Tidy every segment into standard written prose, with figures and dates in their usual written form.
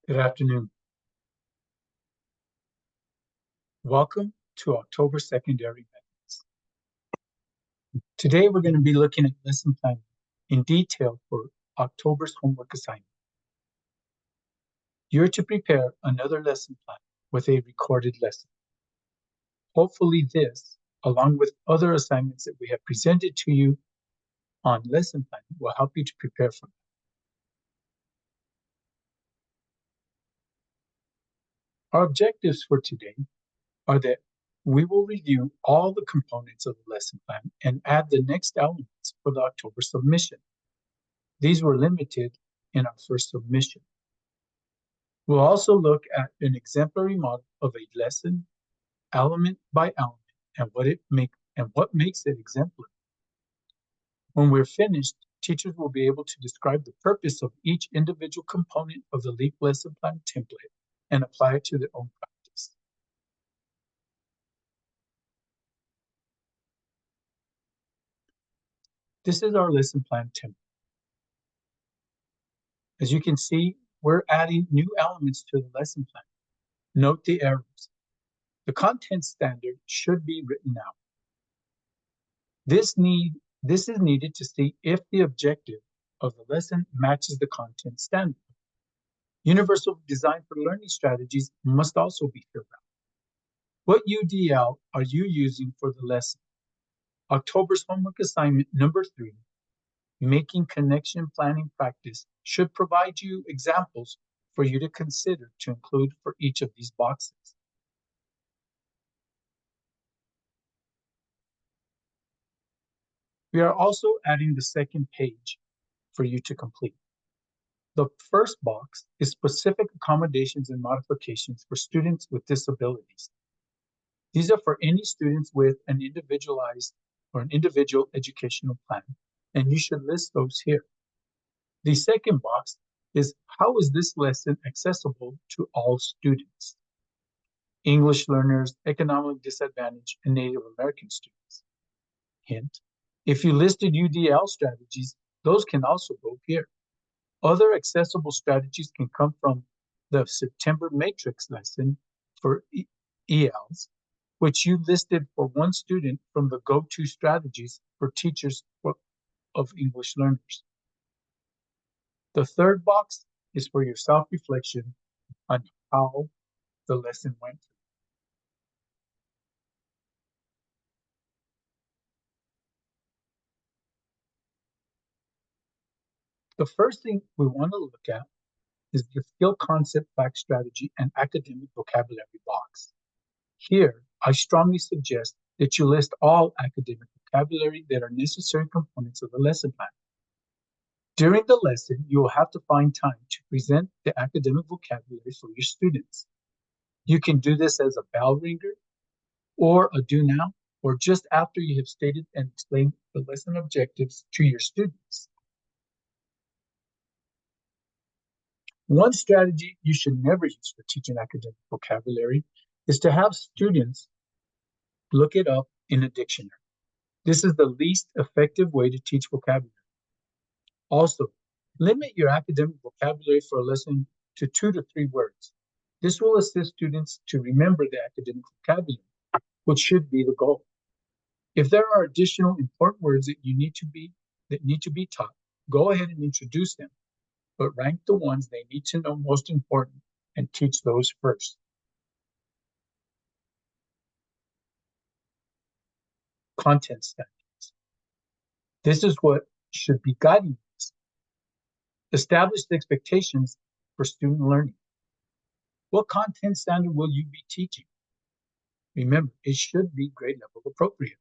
Good afternoon. Welcome to October Secondary Methods. Today we're going to be looking at lesson planning in detail for October's homework assignment. You're to prepare another lesson plan with a recorded lesson. Hopefully this, along with other assignments that we have presented to you on lesson planning, will help you to prepare for them. Our objectives for today are that we will review all the components of the lesson plan and add the next elements for the October submission. These were limited in our first submission. We'll also look at an exemplary model of a lesson, element by element, and what makes it exemplary. When we're finished, teachers will be able to describe the purpose of each individual component of the LEAP lesson plan template and apply it to their own practice. This is our lesson plan template. As you can see, we're adding new elements to the lesson plan. Note the errors. The content standard should be written out. This is needed to see if the objective of the lesson matches the content standard. Universal design for learning strategies must also be filled out. What UDL are you using for the lesson? October's homework assignment number 3, Making Connection Planning Practice, should provide you examples for you to consider to include for each of these boxes. We are also adding the second page for you to complete. The first box is specific accommodations and modifications for students with disabilities. These are for any students with an individualized or an individual educational plan, and you should list those here. The second box is how is this lesson accessible to all students? English learners, economic disadvantaged, and Native American students. Hint, if you listed UDL strategies, those can also go here. Other accessible strategies can come from the September matrix lesson for ELs, which you listed for one student from the go-to strategies for teachers of English learners. The third box is for your self-reflection on how the lesson went. The first thing we want to look at is the skill concept fact strategy and academic vocabulary box. Here, I strongly suggest that you list all academic vocabulary that are necessary components of the lesson plan. During the lesson, you will have to find time to present the academic vocabulary for your students. You can do this as a bell ringer, or a do now, or just after you have stated and explained the lesson objectives to your students. One strategy you should never use for teaching academic vocabulary is to have students look it up in a dictionary. This is the least effective way to teach vocabulary. Also, limit your academic vocabulary for a lesson to 2 to 3 words. This will assist students to remember the academic vocabulary, which should be the goal. If there are additional important words that need to be taught, go ahead and introduce them, but rank the ones they need to know most important and teach those first. Content standards. This is what should be guiding us. Establish the expectations for student learning. What content standard will you be teaching? Remember, it should be grade level appropriate.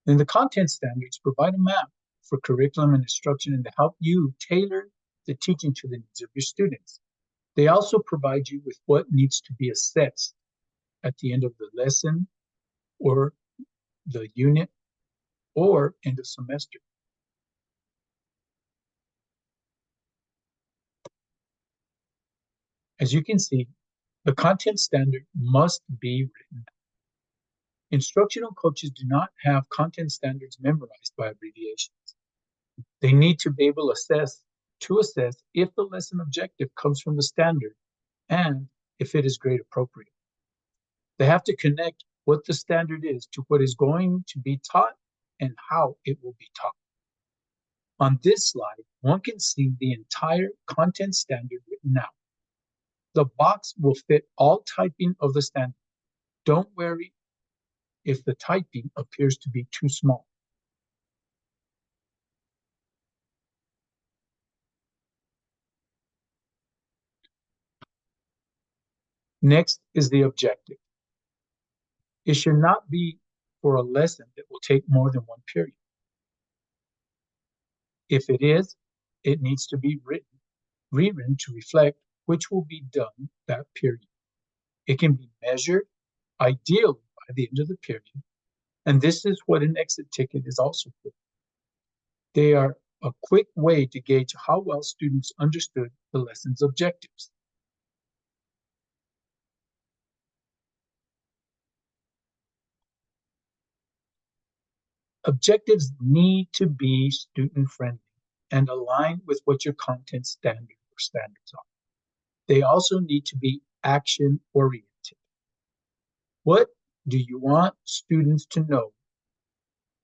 Then the content standards provide a map for curriculum and instruction and to help you tailor the teaching to the needs of your students. They also provide you with what needs to be assessed at the end of the lesson or the unit or end of semester. As you can see, the content standard must be written. Instructional coaches do not have content standards memorized by abbreviations. They need to be able to assess to assess if the lesson objective comes from the standard and if it is grade appropriate. They have to connect what the standard is to what is going to be taught and how it will be taught. On this slide, one can see the entire content standard written out. The box will fit all typing of the standard. Don't worry if the typing appears to be too small. Next is the objective. It should not be for a lesson that will take more than one period. If it is, it needs to be rewritten to reflect which will be done that period. It can be measured, ideally by the end of the period, and this is what an exit ticket is also for. They are a quick way to gauge how well students understood the lesson's objectives. Objectives need to be student-friendly and align with what your content standard or standards are. They also need to be action-oriented. What do you want students to know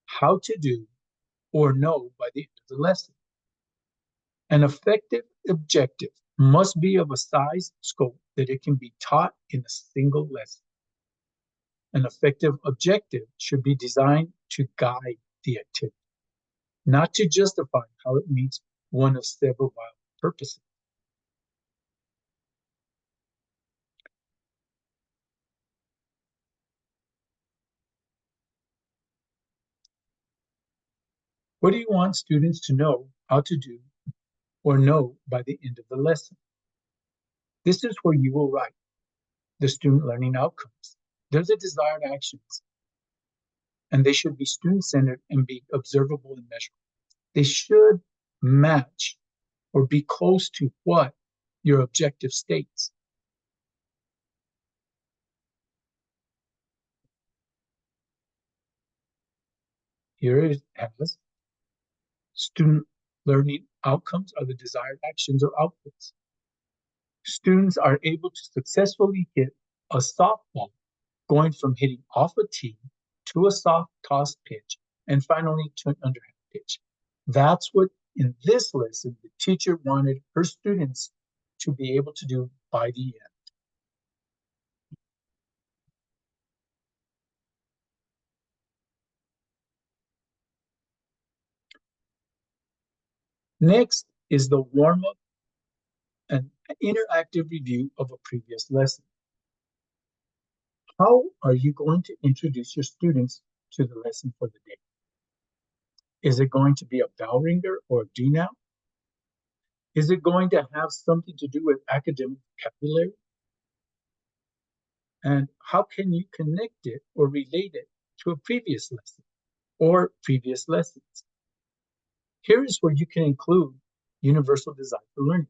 how to do or know by the end of the lesson? An effective objective must be of a size scope that it can be taught in a single lesson. An effective objective should be designed to guide the activity, not to justify how it meets one of several viable purposes. What do you want students to know how to do or know by the end of the lesson? This is where you will write the student learning outcomes. They're the desired actions, and they should be student-centered and be observable and measurable. They should match or be close to what your objective states. Here it has student learning outcomes are the desired actions or outputs. Students are able to successfully hit a softball, going from hitting off a tee to a soft toss pitch and finally to an underhand pitch. That's what in this lesson the teacher wanted her students to be able to do by the end. Next is the warm-up and interactive review of a previous lesson. How are you going to introduce your students to the lesson for the day? Is it going to be a bell ringer or a do now? Is it going to have something to do with academic vocabulary? And how can you connect it or relate it to a previous lesson or previous lessons? Here is where you can include universal design for learning.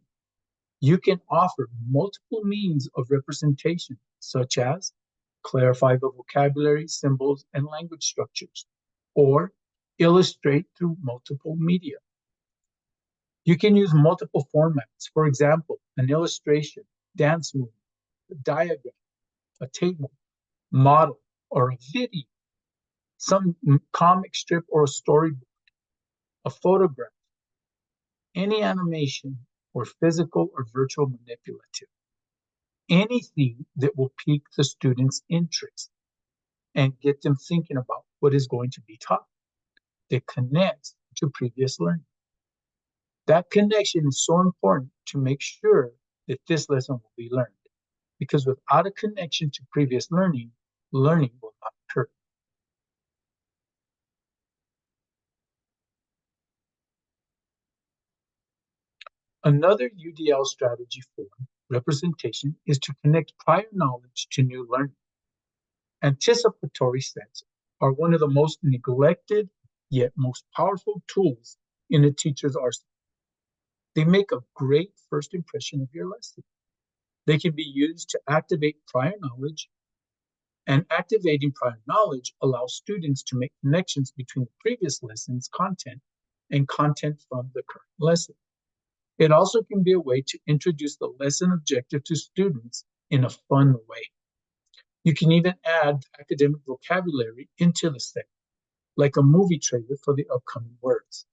You can offer multiple means of representation, such as clarify the vocabulary, symbols, and language structures, or illustrate through multiple media. You can use multiple formats, for example, an illustration, dance movement, a diagram, a table, model, or a video, some comic strip or a storyboard, a photograph, any animation, or physical or virtual manipulative. Anything that will pique the student's interest and get them thinking about what is going to be taught that connects to previous learning. That connection is so important to make sure that this lesson will be learned, because without a connection to previous learning, learning will not occur. Another UDL strategy for representation is to connect prior knowledge to new learning. Anticipatory sets are one of the most neglected yet most powerful tools in a teacher's arsenal. They make a great first impression of your lesson. They can be used to activate prior knowledge, and activating prior knowledge allows students to make connections between the previous lesson's content and content from the current lesson. It also can be a way to introduce the lesson objective to students in a fun way. You can even add academic vocabulary into the segment, like a movie trailer for the upcoming words.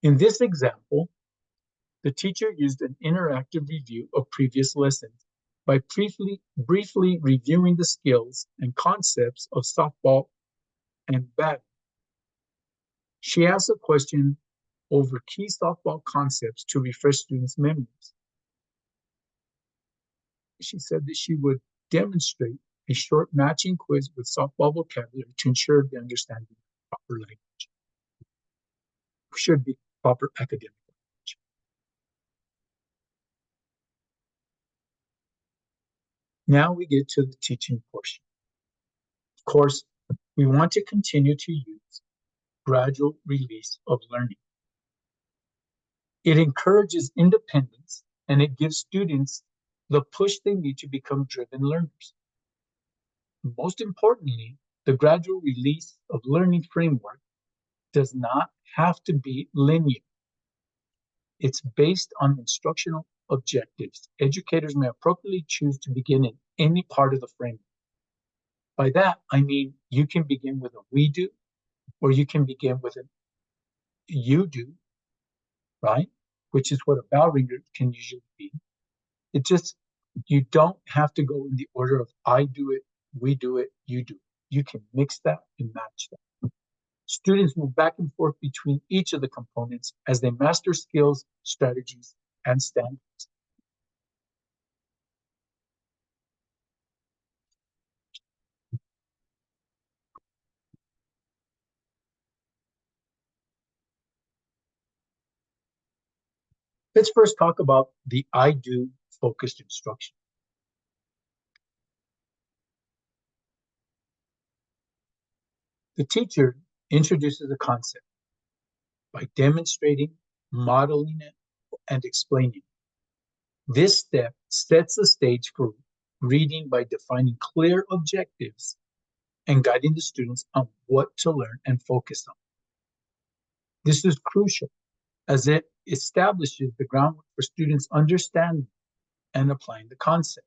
In this example, the teacher used an interactive review of previous lessons by briefly reviewing the skills and concepts of softball and batting. She asked a question over key softball concepts to refresh students' memories. She said that she would demonstrate a short matching quiz with softball vocabulary to ensure the understanding of proper language. Should be proper academic language. Now we get to the teaching portion. Of course, we want to continue to use gradual release of learning. It encourages independence and it gives students the push they need to become driven learners. Most importantly, the gradual release of learning framework does not have to be linear. It's based on instructional objectives. Educators may appropriately choose to begin in any part of the framework. By that, I mean you can begin with a we do, or you can begin with a you do, right? Which is what a bell ringer can usually be. You don't have to go in the order of I do it, we do it, you do it. You can mix that and match that. Students move back and forth between each of the components as they master skills, strategies, and standards. Let's first talk about the I do focused instruction. The teacher introduces a concept by demonstrating, modeling it, and explaining. This step sets the stage for reading by defining clear objectives and guiding the students on what to learn and focus on. This is crucial as it establishes the groundwork for students understanding and applying the concept.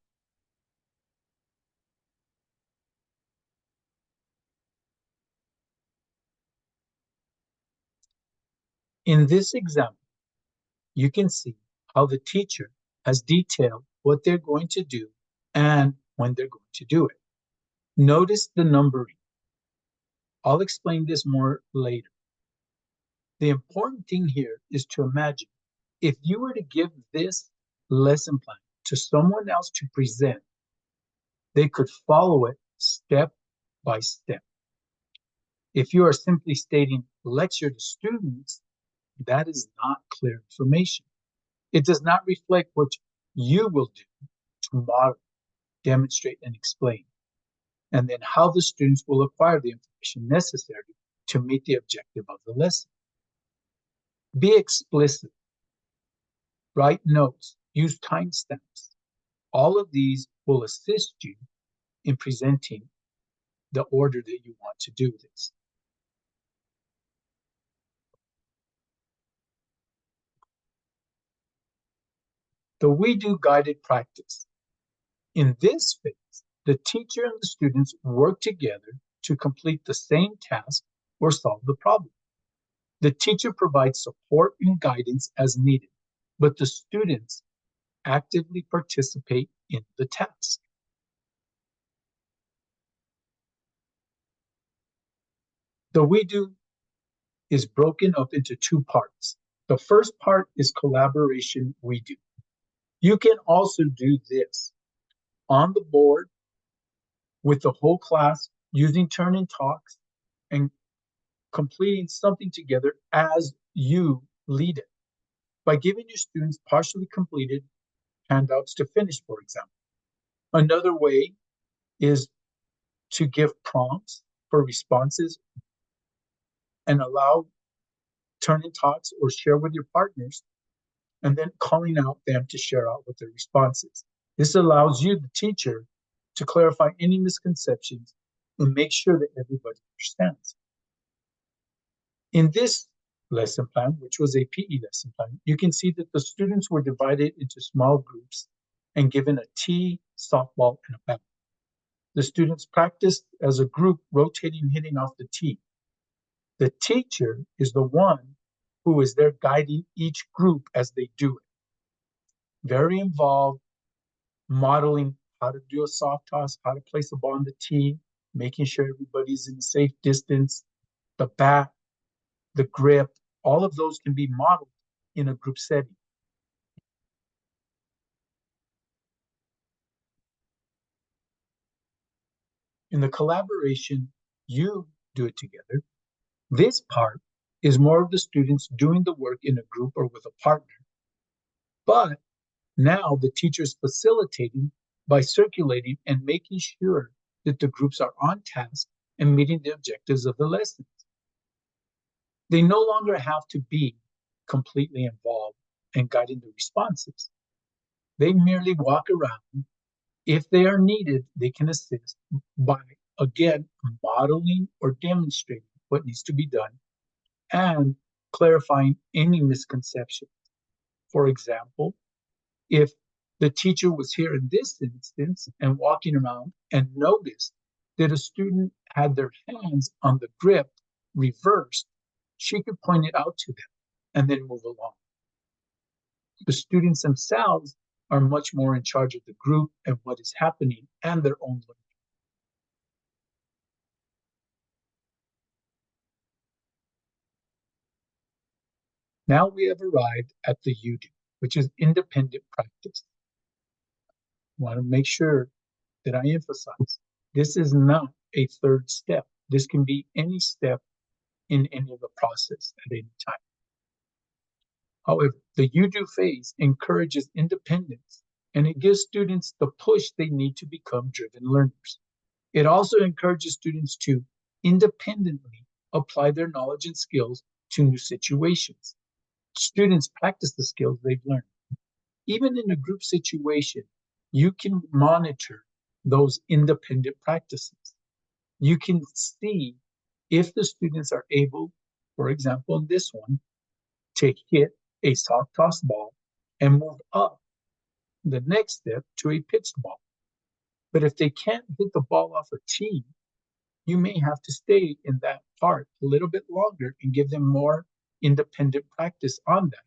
In this example, you can see how the teacher has detailed what they're going to do and when they're going to do it. Notice the numbering. I'll explain this more later. The important thing here is to imagine if you were to give this lesson plan to someone else to present, they could follow it step by step. If you are simply stating lecture to students, that is not clear information. It does not reflect what you will do to model, demonstrate, and explain, and then how the students will acquire the information necessary to meet the objective of the lesson. Be explicit. Write notes. Use timestamps. All of these will assist you in presenting the order that you want to do this. The We Do guided practice. In this phase, the teacher and the students work together to complete the same task or solve the problem. The teacher provides support and guidance as needed, but the students actively participate in the task. The We Do is broken up into two parts. The first part is collaboration we do. You can also do this on the board with the whole class using turn and talks and completing something together as you lead it by giving your students partially completed handouts to finish, for example. Another way is to give prompts for responses and allow turn and talks or share with your partners and then calling out them to share out with their responses. This allows you, the teacher, to clarify any misconceptions and make sure that everybody understands. In this lesson plan, which was a PE lesson plan, you can see that the students were divided into small groups and given a tee, softball, and a bat. The students practiced as a group, rotating, hitting off the tee. The teacher is the one who is there guiding each group as they do it. Very involved, modeling how to do a soft toss, how to place a ball on the tee, making sure everybody's in a safe distance, the bat, the grip, all of those can be modeled in a group setting. In the collaboration, you do it together. This part is more of the students doing the work in a group or with a partner. But now the teacher is facilitating by circulating and making sure that the groups are on task and meeting the objectives of the lessons. They no longer have to be completely involved in guiding the responses. They merely walk around. If they are needed, they can assist by, again, modeling or demonstrating what needs to be done and clarifying any misconceptions. For example, if the teacher was here in this instance and walking around and noticed that a student had their hands on the grip reversed, she could point it out to them and then move along. The students themselves are much more in charge of the group and what is happening and their own learning. Now we have arrived at the you do, which is independent practice. I want to make sure that I emphasize this is not a third step. This can be any step in any of the process at any time. However, the you do phase encourages independence and it gives students the push they need to become driven learners. It also encourages students to independently apply their knowledge and skills to new situations. Students practice the skills they've learned. Even in a group situation, you can monitor those independent practices. You can see if the students are able, for example, in this one, to hit a soft toss ball and move up the next step to a pitched ball. But if they can't hit the ball off a tee, you may have to stay in that part a little bit longer and give them more independent practice on that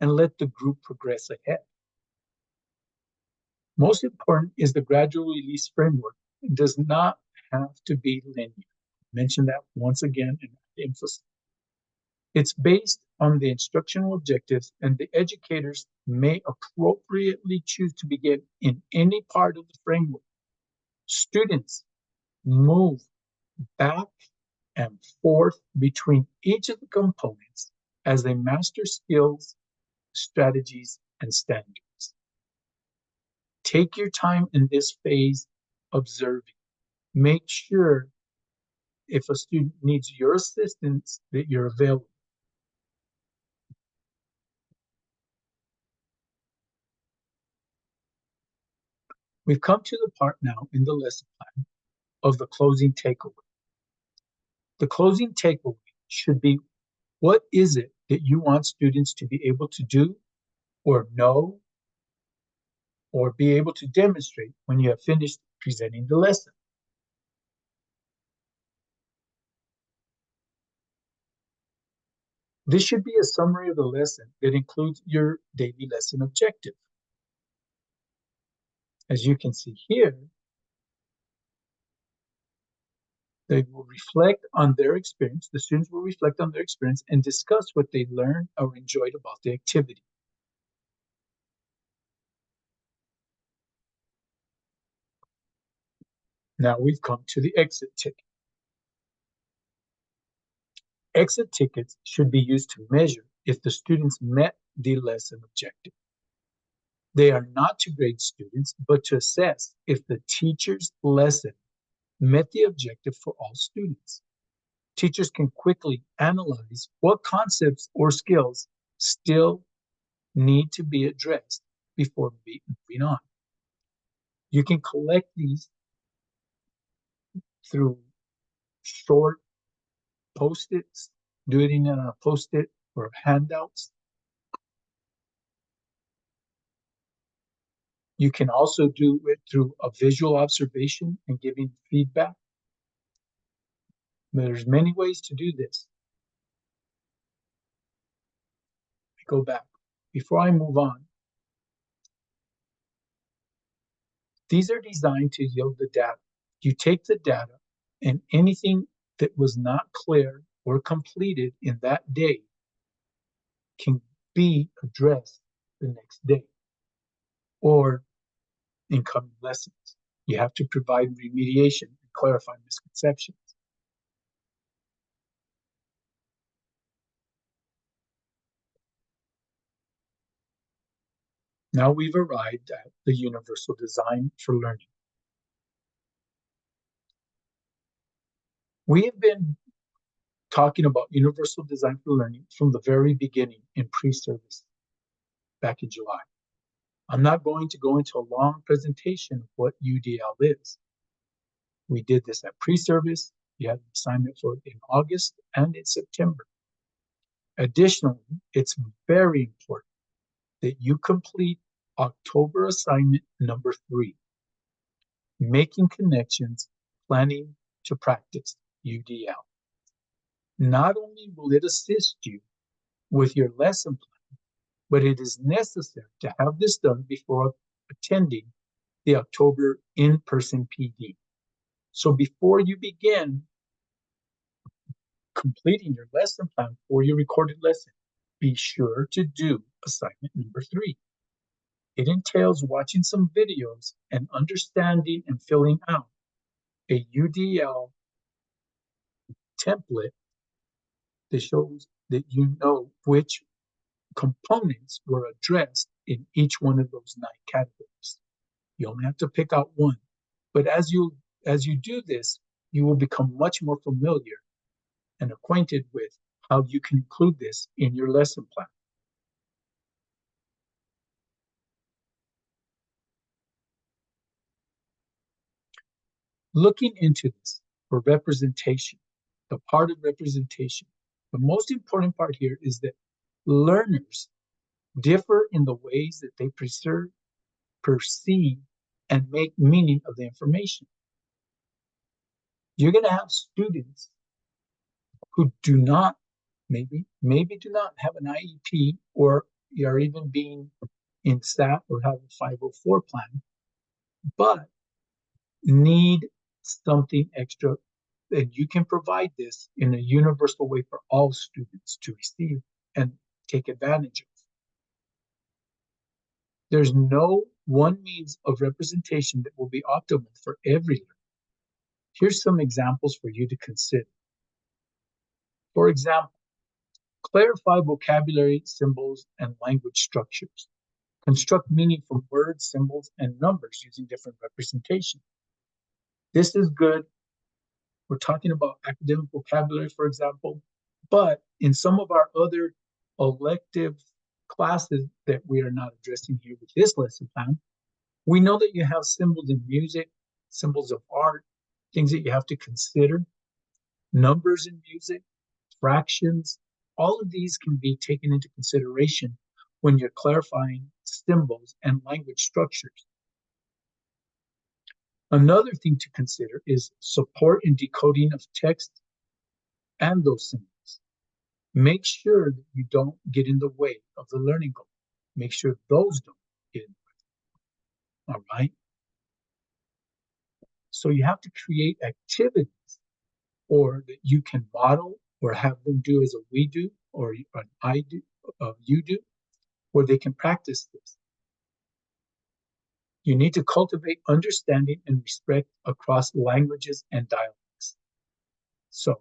and let the group progress ahead. Most important is the gradual release framework. It does not have to be linear. I mention that once again and emphasize. It's based on the instructional objectives, and the educators may appropriately choose to begin in any part of the framework. Students move back and forth between each of the components as they master skills, strategies, and standards. Take your time in this phase observing. Make sure if a student needs your assistance that you're available. We've come to the part now in the lesson plan of the closing takeaway. The closing takeaway should be, what is it that you want students to be able to do or know or be able to demonstrate when you have finished presenting the lesson? This should be a summary of the lesson that includes your daily lesson objective. As you can see here, they will reflect on their experience. The students will reflect on their experience and discuss what they learned or enjoyed about the activity. Now we've come to the exit ticket. Exit tickets should be used to measure if the students met the lesson objective. They are not to grade students, but to assess if the teacher's lesson met the objective for all students. Teachers can quickly analyze what concepts or skills still need to be addressed before moving on. You can collect these through short post-its Do it in a post-it or handouts. You can also do it through a visual observation and giving feedback. There's many ways to do this. Go back. Before I move on, these are designed to yield the data. You take the data and anything that was not clear or completed in that day can be addressed the next day or in coming lessons. You have to provide remediation and clarify misconceptions. Now we've arrived at the universal design for learning. We have been talking about universal design for learning from the very beginning in pre-service back in July. I'm not going to go into a long presentation of what UDL is. We did this at pre-service. You had an assignment for it in August and in September. Additionally, it's very important that you complete October assignment number 3, Making Connections, Planning to Practice, UDL. Not only will it assist you with your lesson plan, but it is necessary to have this done before attending the October in-person PD. So before you begin completing your lesson plan for your recorded lesson, be sure to do assignment number 3. It entails watching some videos and understanding and filling out a UDL template that shows that you know which components were addressed in each one of those 9 categories. You only have to pick out one. But as you do this, you will become much more familiar and acquainted with how you can include this in your lesson plan. Looking into this for representation, the part of representation, the most important part here is that learners differ in the ways that they perceive, and make meaning of the information. You're going to have students who do not, maybe do not have an IEP or are even being in SAP or have a 504 plan, but need something extra, and you can provide this in a universal way for all students to receive and take advantage of. There's no one means of representation that will be optimal for every learner. Here's some examples for you to consider. For example, clarify vocabulary, symbols, and language structures. Construct meaning from words, symbols, and numbers using different representation. This is good. We're talking about academic vocabulary, for example, but in some of our other elective classes that we are not addressing here with this lesson plan, we know that you have symbols in music, symbols of art, things that you have to consider, numbers in music, fractions. All of these can be taken into consideration when you're clarifying symbols and language structures. Another thing to consider is support in decoding of text and those symbols. Make sure that you don't get in the way of the learning goal. Make sure those don't get in the way. All right? So you have to create activities or that you can model or have them do as a we do or an I do, you do, where they can practice this. You need to cultivate understanding and respect across languages and dialects. So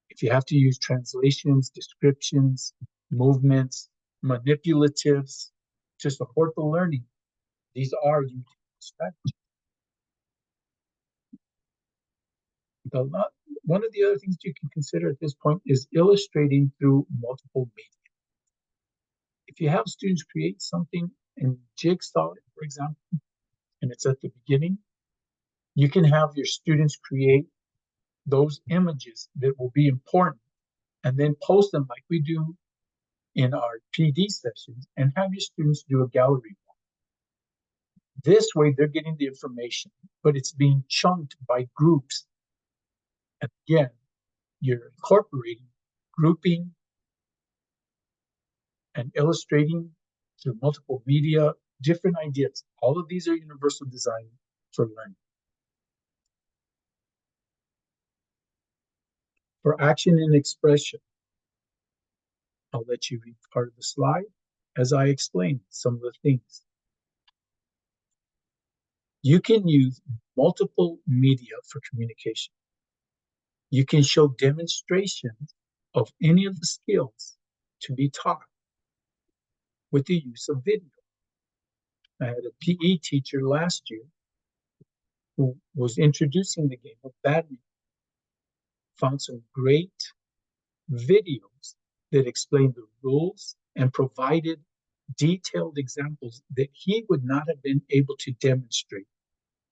if you have to use translations, descriptions, movements, manipulatives to support the learning, these are used strategies. One of the other things you can consider at this point is illustrating through multiple media. If you have students create something in Jigsaw, for example, and it's at the beginning, you can have your students create those images that will be important and then post them like we do in our PD sessions and have your students do a gallery walk. This way they're getting the information, but it's being chunked by groups. And again, you're incorporating grouping and illustrating through multiple media, different ideas. All of these are universal design for learning. For action and expression, I'll let you read part of the slide as I explain some of the things. You can use multiple media for communication. You can show demonstrations of any of the skills to be taught with the use of video. I had a PE teacher last year who was introducing the game of badminton, found some great videos that explained the rules and provided detailed examples that he would not have been able to demonstrate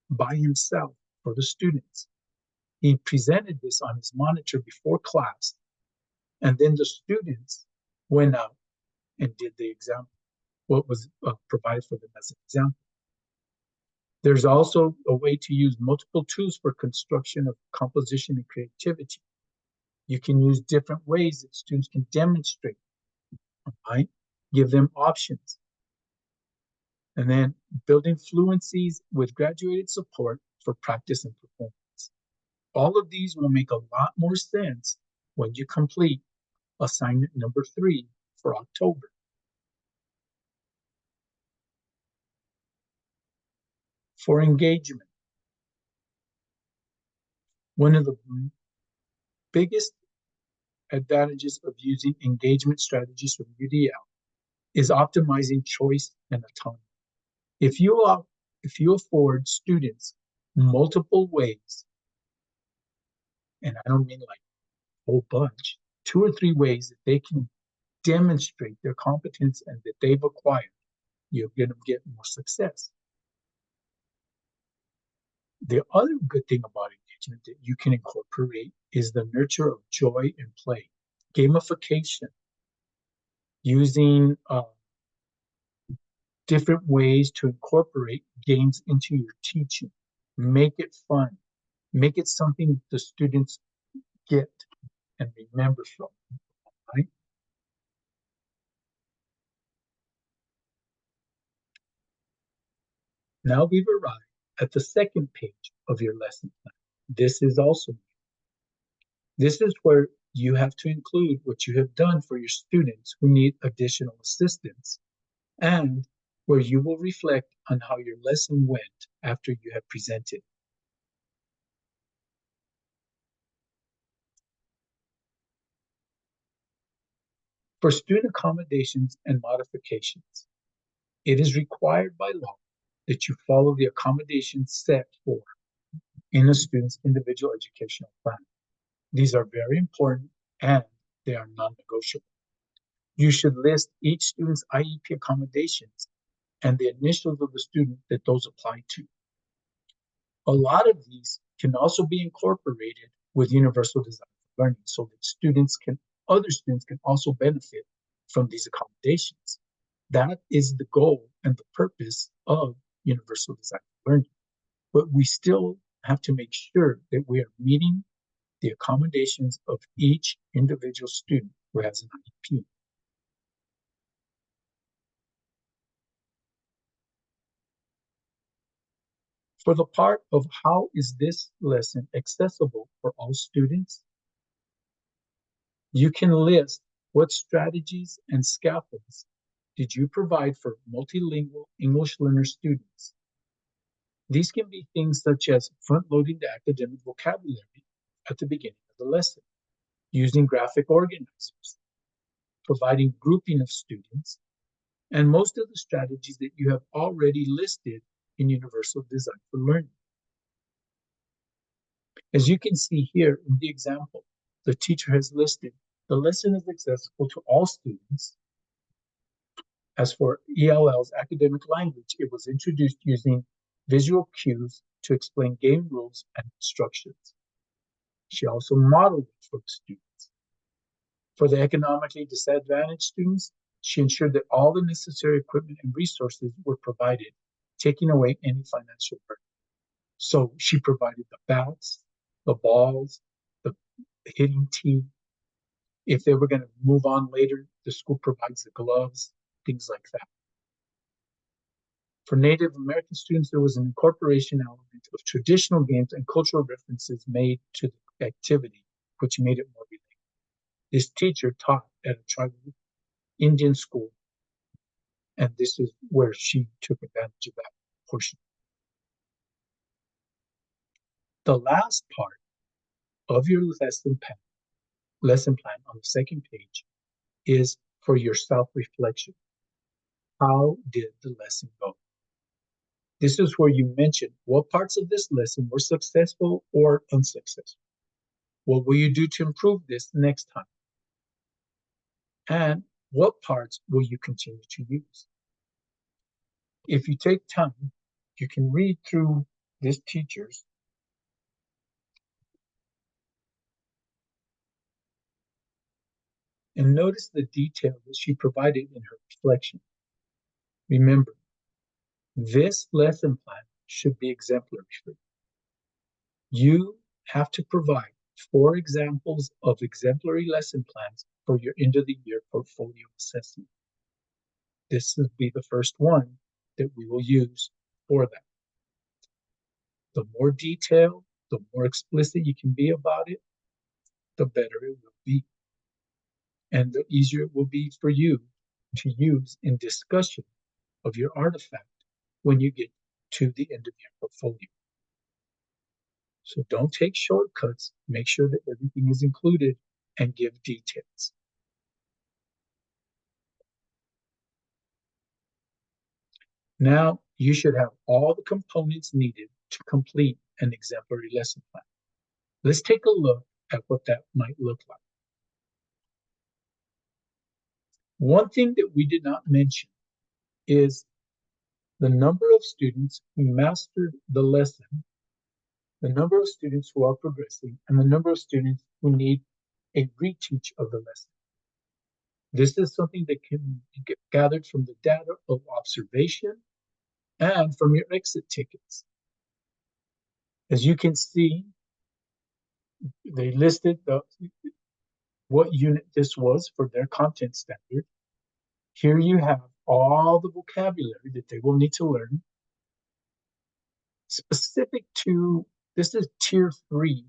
by himself for the students. He presented this on his monitor before class, and then the students went out and did the example, what was provided for them as an example. There's also a way to use multiple tools for construction of composition and creativity. You can use different ways that students can demonstrate, right? Give them options. And then building fluencies with graduated support for practice and performance. All of these will make a lot more sense when you complete assignment number 3 for October. For engagement, one of the biggest advantages of using engagement strategies from UDL is optimizing choice and autonomy. If you afford students multiple ways, and I don't mean like a whole bunch, 2 or 3 ways that they can demonstrate their competence and that they've acquired, you're going to get more success. The other good thing about engagement that you can incorporate is the nurture of joy and play. Gamification, using different ways to incorporate games into your teaching. Make it fun. Make it something the students get and remember from, right? Now we've arrived at the second page of your lesson plan. This is also new. This is where you have to include what you have done for your students who need additional assistance, and where you will reflect on how your lesson went after you have presented. For student accommodations and modifications, it is required by law that you follow the accommodations set forth in a student's individual educational plan. These are very important and they are non-negotiable. You should list each student's IEP accommodations and the initials of the student that those apply to. A lot of these can also be incorporated with universal design for learning so that other students can also benefit from these accommodations. That is the goal and the purpose of universal design for learning. But we still have to make sure that we are meeting the accommodations of each individual student who has an IEP. For the part of how is this lesson accessible for all students, you can list what strategies and scaffolds did you provide for multilingual English learner students. These can be things such as front-loading the academic vocabulary at the beginning of the lesson, using graphic organizers, providing grouping of students, and most of the strategies that you have already listed in Universal Design for Learning. As you can see here in the example, the teacher has listed the lesson is accessible to all students. As for ELL's academic language, it was introduced using visual cues to explain game rules and instructions. She also modeled it for the students. For the economically disadvantaged students, she ensured that all the necessary equipment and resources were provided, taking away any financial burden. So she provided the bats, the balls, the hitting tee. If they were going to move on later, the school provides the gloves, things like that. For Native American students, there was an incorporation element of traditional games and cultural references made to the activity, which made it more relatable. This teacher taught at a tribal Indian school, and this is where she took advantage of that portion. The last part of your lesson plan on the second page is for your self-reflection. How did the lesson go? This is where you mention what parts of this lesson were successful or unsuccessful. What will you do to improve this next time? And what parts will you continue to use? If you take time, you can read through this teacher's and notice the detail that she provided in her reflection. Remember, this lesson plan should be exemplary for you. You have to provide 4 examples of exemplary lesson plans for your end of the year portfolio assessment. This will be the first one that we will use for that. The more detailed, the more explicit you can be about it, the better it will be. And the easier it will be for you to use in discussion of your artifact when you get to the end of your portfolio. So don't take shortcuts. Make sure that everything is included and give details. Now you should have all the components needed to complete an exemplary lesson plan. Let's take a look at what that might look like. One thing that we did not mention is the number of students who mastered the lesson, the number of students who are progressing, and the number of students who need a reteach of the lesson. This is something that can get gathered from the data of observation and from your exit tickets. As you can see, they listed what unit this was for their content standard. Here you have all the vocabulary that they will need to learn. Specific to, this is tier 3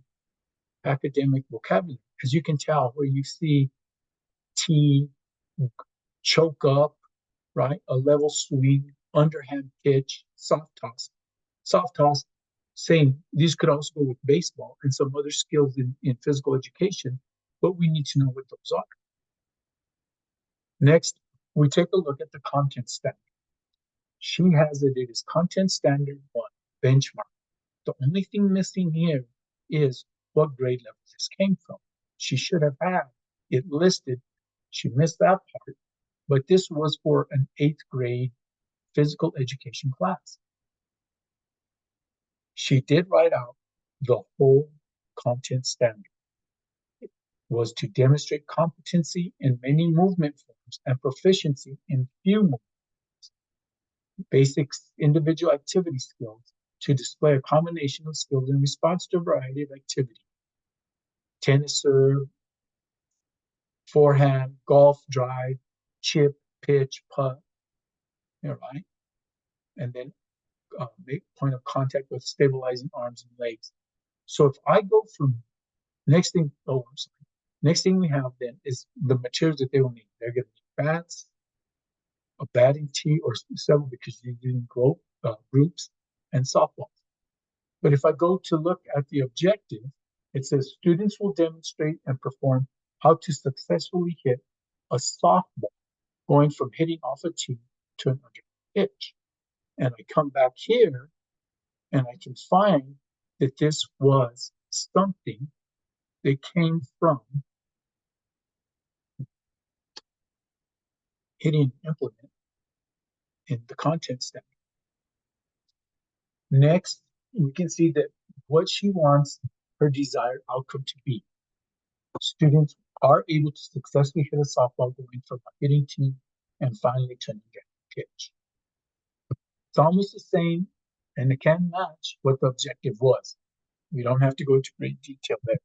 academic vocabulary. As you can tell, where you see T, choke up, right? A level swing, underhand pitch, soft toss. Soft toss, same. These could also go with baseball and some other skills in physical education, but we need to know what those are. Next, we take a look at the content standard. She has it as content standard 1, benchmark. The only thing missing here is what grade level this came from. She should have had it listed. She missed that part, but this was for an 8th grade physical education class. She did write out the whole content standard. It was to demonstrate competency in many movement forms and proficiency in few movements. Basic individual activity skills to display a combination of skills in response to a variety of activity. Tennis serve, forehand, golf drive, chip, pitch, putt, right? And then make point of contact with stabilizing arms and legs. So if I go from next thing, next thing we have then is the materials that they will need. They're going to need bats, a batting tee or several because you're using groups, and softballs. But if I go to look at the objective, it says students will demonstrate and perform how to successfully hit a softball going from hitting off a tee to an under pitch. And I come back here and I can find that this was something that came from hitting implement in the content standard. Next, we can see that what she wants her desired outcome to be. Students are able to successfully hit a softball going from a hitting tee and finally to an pitch. It's almost the same, and it can match what the objective was. We don't have to go into great detail there.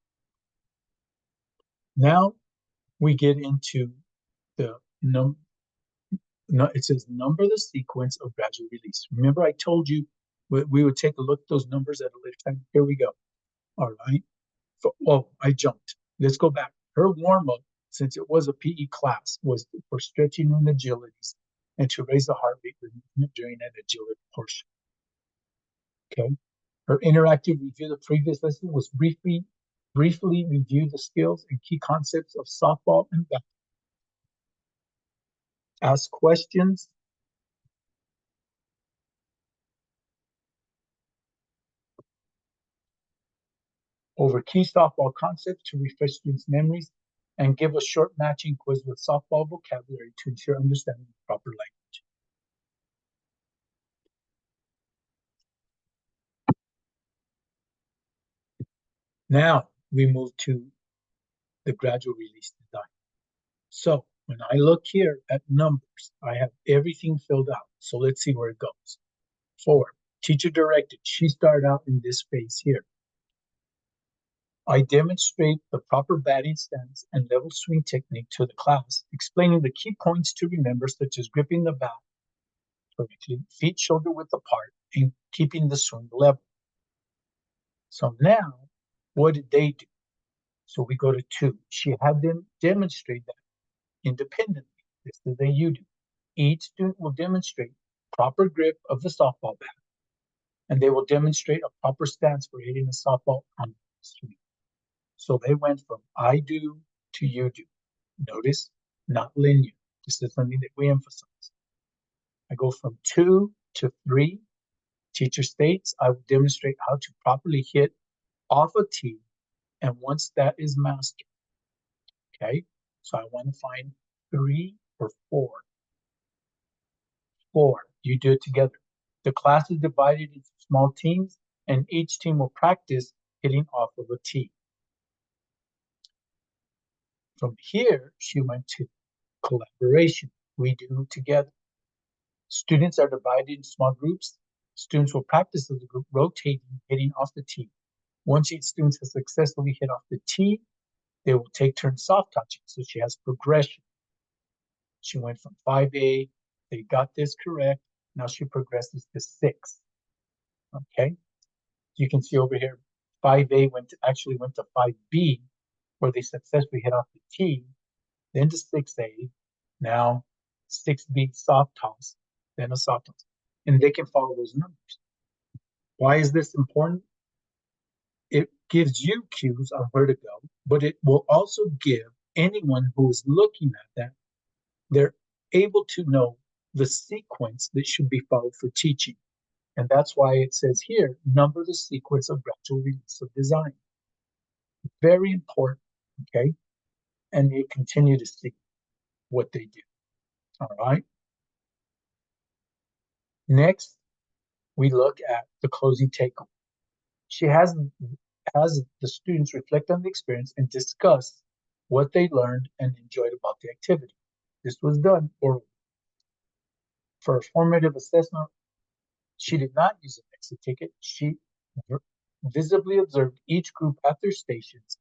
Now we get into the it says number the sequence of gradual release. Remember I told you we would take a look at those numbers at a later time. Here we go. All right. Oh, I jumped. Let's go back. Her warm-up, since it was a PE class, was for stretching and agilities and to raise the heart rate with movement during that agility portion. Okay. Her interactive review of the previous lesson was briefly review the skills and key concepts of softball and bat. Ask questions. Over key softball concepts to refresh students' memories and give a short matching quiz with softball vocabulary to ensure understanding of proper language. Now we move to the gradual release design. So when I look here at numbers, I have everything filled out. So let's see where it goes. 4, teacher directed. She started out in this phase here. I demonstrate the proper batting stance and level swing technique to the class, explaining the key points to remember, such as gripping the bat correctly, feet shoulder width apart, and keeping the swing level. So now, what did they do? So we go to 2. She had them demonstrate that independently. This is a you do. Each student will demonstrate proper grip of the softball bat, and they will demonstrate a proper stance for hitting a softball on the swing. So they went from I do to you do. Notice, not linear. This is something that we emphasize. I go from 2 to 3. Teacher states I will demonstrate how to properly hit off a tee, and once that is mastered, okay, so I want to find 3 or 4. 4, you do it together. The class is divided into small teams, and each team will practice hitting off of a tee. From here, she went to collaboration. We do together. Students are divided into small groups. Students will practice as a group, rotating, hitting off the tee. Once each student has successfully hit off the tee, they will take turns soft touching. So she has progression. She went from 5A, they got this correct. Now she progresses to 6. Okay. You can see over here, 5A actually went to 5B, where they successfully hit off the tee, then to 6A, now 6B soft toss, then a soft toss. And they can follow those numbers. Why is this important? It gives you cues on where to go, but it will also give anyone who is looking at that, they're able to know the sequence that should be followed for teaching. And that's why it says here, number the sequence of gradual release of design. Very important, okay? And you continue to see what they do, all right? Next, we look at the closing takeaway. She has the students reflect on the experience and discuss what they learned and enjoyed about the activity. This was done orally. For a formative assessment, she did not use an exit ticket. She visibly observed each group at their stations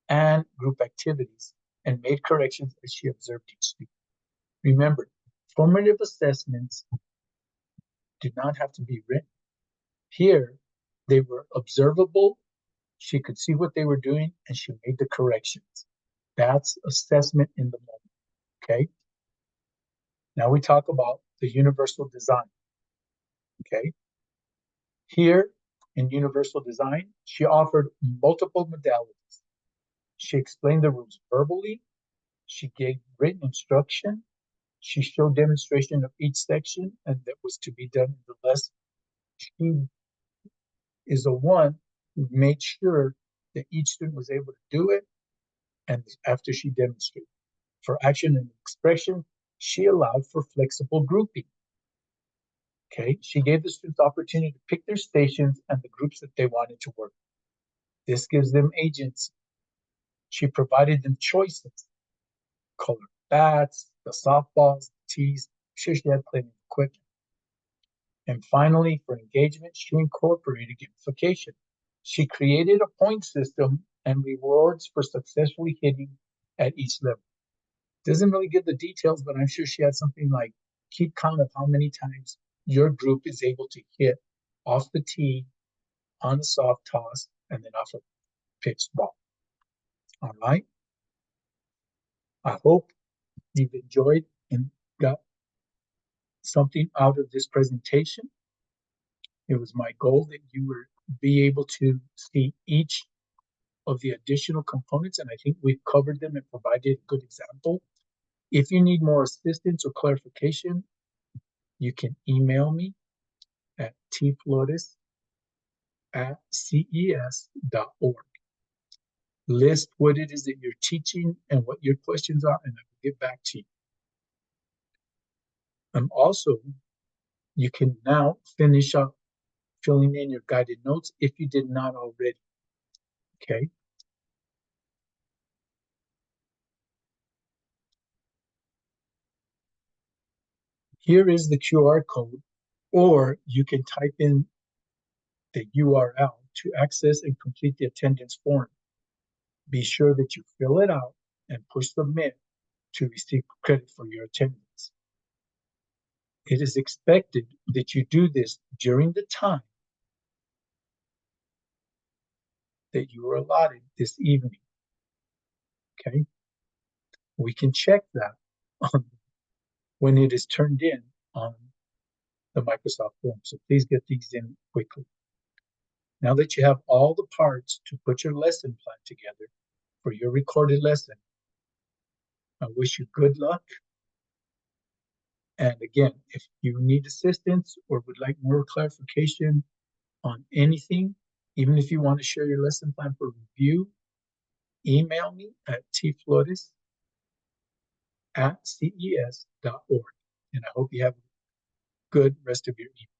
and group activities and made corrections as she observed each student. Remember, formative assessments do not have to be written. Here, they were observable. She could see what they were doing and she made the corrections. That's assessment in the moment, okay? Now we talk about the universal design, okay? Here in universal design, she offered multiple modalities. She explained the rules verbally. She gave written instruction. She showed demonstration of each section and that was to be done in the lesson. She is the one who made sure that each student was able to do it and after she demonstrated. For action and expression, she allowed for flexible grouping. Okay, she gave the students opportunity to pick their stations and the groups that they wanted to work with. This gives them agency. She provided them choices, colored bats, the softballs, the tees. I'm sure she had plenty of equipment. And finally, for engagement, she incorporated gamification. She created a point system and rewards for successfully hitting at each level. Doesn't really give the details, but I'm sure she had something like keep count of how many times your group is able to hit off the tee, on a soft toss, and then off a pitched ball. All right. I hope you've enjoyed and got something out of this presentation. It was my goal that you would be able to see each of the additional components, and I think we've covered them and provided a good example. If you need more assistance or clarification, you can email me at tflores@ces.org. List what it is that you're teaching and what your questions are, and I will get back to you. Also, you can now finish up filling in your guided notes if you did not already. Okay. Here is the QR code, or you can type in the URL to access and complete the attendance form. Be sure that you fill it out and push submit to receive credit for your attendance. It is expected that you do this during the time that you were allotted this evening. Okay? We can check that when it is turned in on the Microsoft form. So please get these in quickly. Now that you have all the parts to put your lesson plan together for your recorded lesson, I wish you good luck. And again, if you need assistance or would like more clarification on anything, even if you want to share your lesson plan for review, email me at tflores@ces.org. And I hope you have a good rest of your evening.